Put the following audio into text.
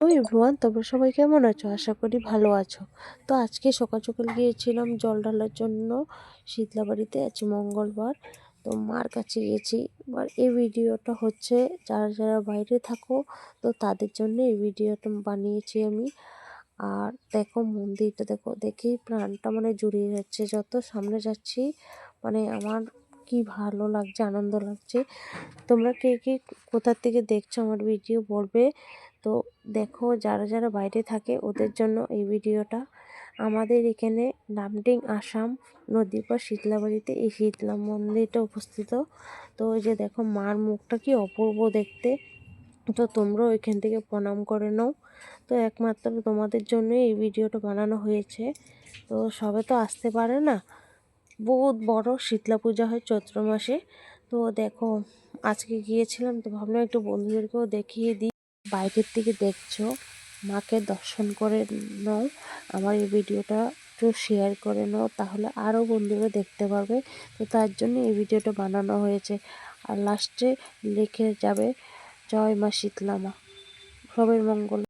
ওই এভরিওয়ান, তোমরা সবাই কেমন আছো? আশা করি ভালো আছো। তো আজকে সকাল সকাল গিয়েছিলাম জল ঢালার জন্য শীতলাবাড়িতে। আজ মঙ্গলবার, তো মার কাছে গেছি। এবার এই ভিডিওটা হচ্ছে যারা যারা বাইরে থাকো, তো তাদের জন্য এই ভিডিওটা বানিয়েছি আমি। আর দেখো মন্দিরটা, দেখো দেখেই প্রাণটা মানে জুড়িয়ে যাচ্ছে। যত সামনে যাচ্ছি মানে আমার কি ভালো লাগছে, আনন্দ লাগছে। তোমরা কে কে কোথা থেকে দেখছো আমার ভিডিও বলবে। তো দেখো যারা যারা বাইরে থাকে ওদের জন্য এই ভিডিওটা। আমাদের এখানে নামডিং আসাম নদীর পর শীতলাবাড়িতে এই শীতলা মন্দিরটা উপস্থিত। তো ওই যে দেখো মার মুখটা কি অপূর্ব দেখতে। তো তোমরাও এখান থেকে প্রণাম করে নাও। তো একমাত্র তোমাদের জন্যই এই ভিডিওটা বানানো হয়েছে। তো সবে তো আসতে পারে না, বহুত বড় শীতলা পূজা হয় চৈত্র মাসে। তো দেখো আজকে গিয়েছিলাম, তো ভাবলাম একটু বন্ধুদেরকেও দেখিয়ে দিই। বাইরের থেকে দেখছো, মাকে দর্শন করে নাও। আমার এই ভিডিওটা একটু শেয়ার করে নাও, তাহলে আরও বন্ধুরা দেখতে পারবে। তো তার জন্য এই ভিডিওটা বানানো হয়েছে। আর লাস্টে লিখে যাবে জয় মা শীতলা মা, সবের মঙ্গল।